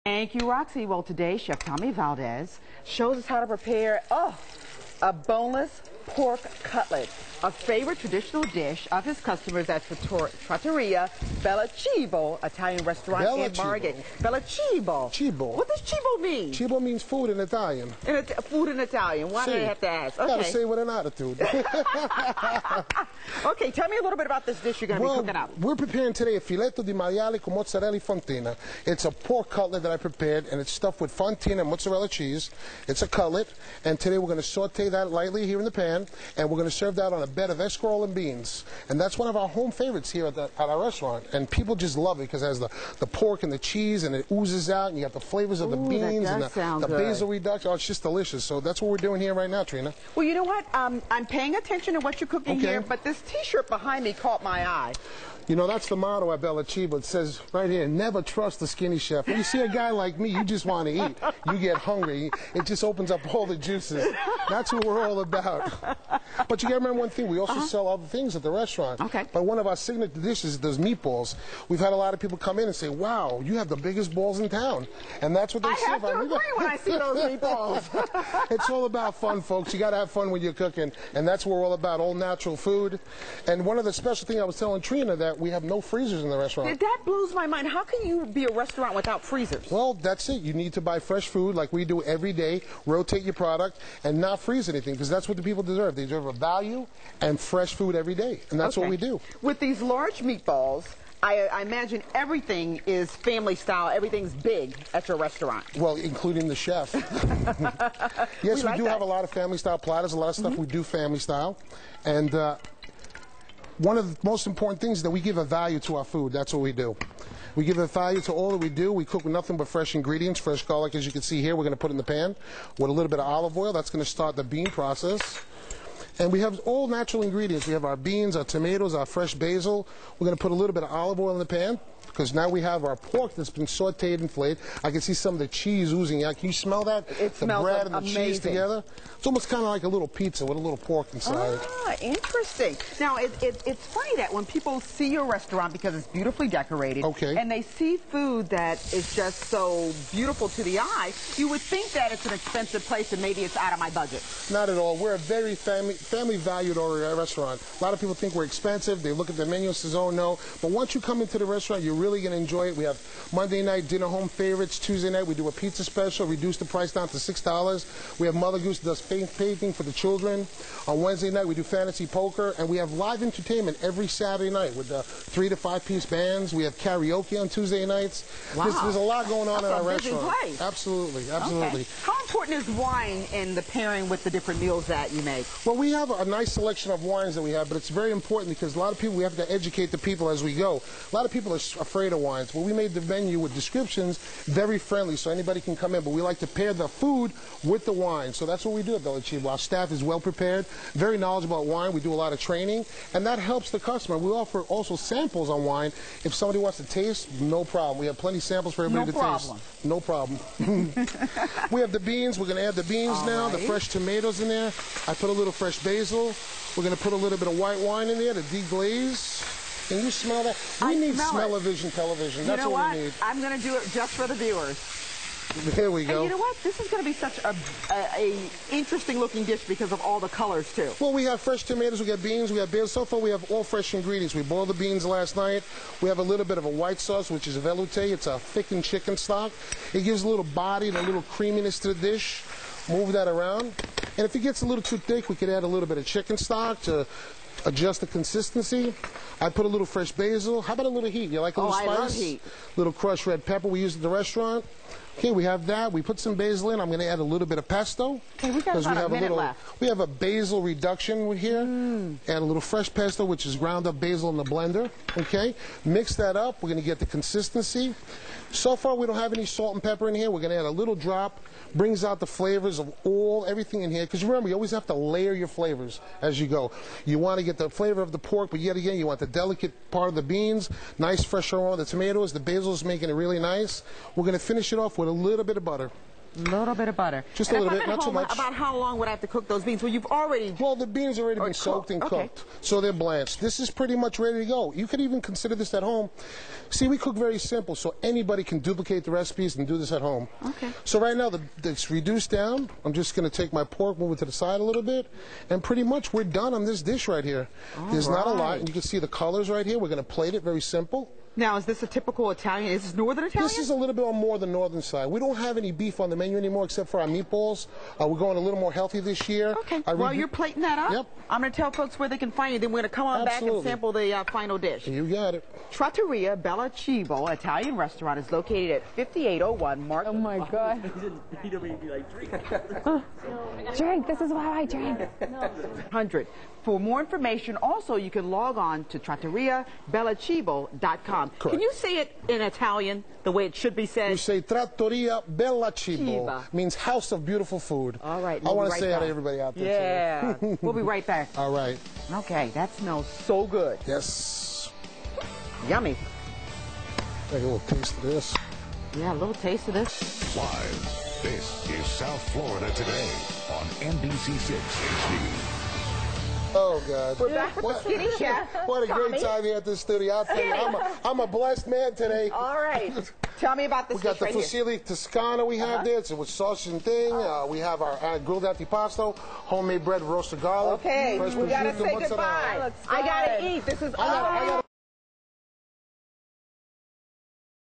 Thank you, Roxy. Well, today, Chef Tommy Valdes shows us how to prepare a boneless pork cutlet, a favorite traditional dish of his customers at Trattoria, Bella Cibo Italian restaurant in Margate. Bella Cibo. Cibo. What does Cibo mean? Cibo means food in Italian. Food in Italian. Why do I have to ask? Okay. Gotta say with an attitude. Okay, tell me a little bit about this dish you're going to be cooking up. We're preparing today a filetto di maiale con mozzarella fontina. It's a pork cutlet that I prepared, and it's stuffed with fontina and mozzarella cheese. It's a cutlet, and today we're going to saute that lightly here in the pan, and we're going to serve that on a bed of escarole and beans. And that's one of our home favorites here at our restaurant, and people just love it because it has the pork and the cheese, and it oozes out, and you got the flavors of the beans and the basil reduction. Oh, it's just delicious. So that's what we're doing here right now, Trina. Well, you know what? I'm paying attention to what you're cooking here, but this T-shirt behind me caught my eye. You know, that's the motto at Bella Cibo. It says right here, never trust the skinny chef. When you see a guy like me, you just want to eat. You get hungry. It just opens up all the juices. That's what we're all about. But you got to remember one thing. We also sell other things at the restaurant. Okay. But one of our signature dishes is those meatballs. We've had a lot of people come in and say, wow, you have the biggest balls in town. And that's what they say. I have to agree when I see those meatballs. It's all about fun, folks. You got to have fun when you're cooking. And that's what we're all about, all natural food. And one of the special things I was telling Trina that we have no freezers in the restaurant. That blows my mind. How can you be a restaurant without freezers? Well, that's it. You need to buy fresh food like we do every day, rotate your product, and not freeze anything, because that's what the people deserve. They deserve a value and fresh food every day, and that's what we do. With these large meatballs, I imagine everything is family style. Everything's big at your restaurant. Well, including the chef. Yes, we do have a lot of family style platters, a lot of stuff we do family style. And one of the most important things is that we give a value to our food. That's what we do. We give a value to all that we do. We cook with nothing but fresh ingredients. Fresh garlic, as you can see here, we're going to put in the pan with a little bit of olive oil. That's going to start the bean process. And we have all natural ingredients. We have our beans, our tomatoes, our fresh basil. We're going to put a little bit of olive oil in the pan, because now we have our pork that's been sauteed and filleted. I can see some of the cheese oozing out. Can you smell that? It smells bread and the amazing. cheese together. It's almost kind of like a little pizza with a little pork inside. Ah, interesting. Now, it's funny that when people see your restaurant, because it's beautifully decorated, and they see food that is just so beautiful to the eye, you would think that it's an expensive place and maybe it's out of my budget. Not at all. We're a very family valued restaurant. A lot of people think we're expensive. They look at the menu and says, oh no. But once you come into the restaurant, you're really going to enjoy it. We have Monday night dinner home favorites. Tuesday night we do a pizza special, reduce the price down to $6. We have Mother Goose that does painting for the children. On Wednesday night we do fantasy poker, and we have live entertainment every Saturday night with the 3 to 5 piece bands. We have karaoke on Tuesday nights. Wow. There's a lot going on in our restaurant. Place. Absolutely, absolutely. Okay. How important is wine in the pairing with the different meals that you make? Well, we have a nice selection of wines that we have, but it's very important because a lot of people, we have to educate the people as we go. A lot of people are afraid of wines. Well, we made the menu with descriptions very friendly so anybody can come in, but we like to pair the food with the wine. So that's what we do at Bella Cibo. Our staff is well prepared, very knowledgeable about wine. We do a lot of training, and that helps the customer. We offer also samples on wine. If somebody wants to taste, no problem. We have plenty of samples for everybody to taste. No problem. We have the beans. We're going to add the beans now, the fresh tomatoes in there. I put a little fresh basil. We're going to put a little bit of white wine in there to deglaze. Can you smell that? We need smell-o-vision television. That's what we need. I'm going to do it just for the viewers. There we go. And you know what? This is going to be such a interesting looking dish because of all the colors too. Well, we have fresh tomatoes, we got beans, we got basil. So far we have all fresh ingredients. We boiled the beans last night. We have a little bit of a white sauce, which is velouté. It's a thickened chicken stock. It gives a little body and a little creaminess to the dish. Move that around. And if it gets a little too thick, we could add a little bit of chicken stock to adjust the consistency. I put a little fresh basil. How about a little heat? You like a little spice? I love heat. Little crushed red pepper we use at the restaurant. Okay, we have that. We put some basil in. I'm going to add a little bit of pesto. Okay, we got about a minute left. We have a basil reduction here. Add a little fresh pesto, which is ground up basil in the blender. Okay, mix that up. We're going to get the consistency. So far, we don't have any salt and pepper in here. We're going to add a little drop. Brings out the flavors of everything in here. Because remember, you always have to layer your flavors as you go. You want to get the flavor of the pork, but yet again, you want the delicate part of the beans. Nice fresh aroma of the tomatoes. The basil is making it really nice. We're going to finish it off with a little bit of butter. A little bit of butter. Just a little bit, not too much. About how long would I have to cook those beans? Well, you've already... Well, the beans already been soaked and cooked, so they're blanched. This is pretty much ready to go. You could even consider this at home. See, we cook very simple, so anybody can duplicate the recipes and do this at home. Okay. So right now, it's reduced down. I'm just going to take my pork, move it to the side a little bit, and pretty much we're done on this dish right here. There's not a lot, and you can see the colors right here. We're going to plate it very simple. Now, is this a typical Italian? Is this Northern Italian? This is a little bit more the northern side. We don't have any beef on the menu anymore except for our meatballs. We're going a little more healthy this year. Okay. While you're plating that up, I'm going to tell folks where they can find you. Then we're going to come on back and sample the final dish. You got it. Trattoria Bella Cibo Italian restaurant is located at 5801 Mark. Oh my God. Drink. This is why I drink. 100. For more information, also you can log on to trattoriabellacibo.com. Can you say it in Italian the way it should be said? You say Trattoria Bella Cibo. Means house of beautiful food. All right. I want to say that to everybody out there. Yeah. We'll be right back. All right. Okay. That smells so good. Yes. Yummy. Take a little taste of this. Yeah, a little taste of this. Live. This is South Florida Today on NBC6 HD. Oh, God. We're back with the Skinny Chef. What a great time here at the studio. I'll tell you, I'm a blessed man today. All right. Tell me about this dish right here. We got the fusilli Toscana we have there. It's with sausage and thing. We have our grilled antipasto, homemade bread, roasted garlic. Okay, we got to say goodbye. I got to eat. This is all.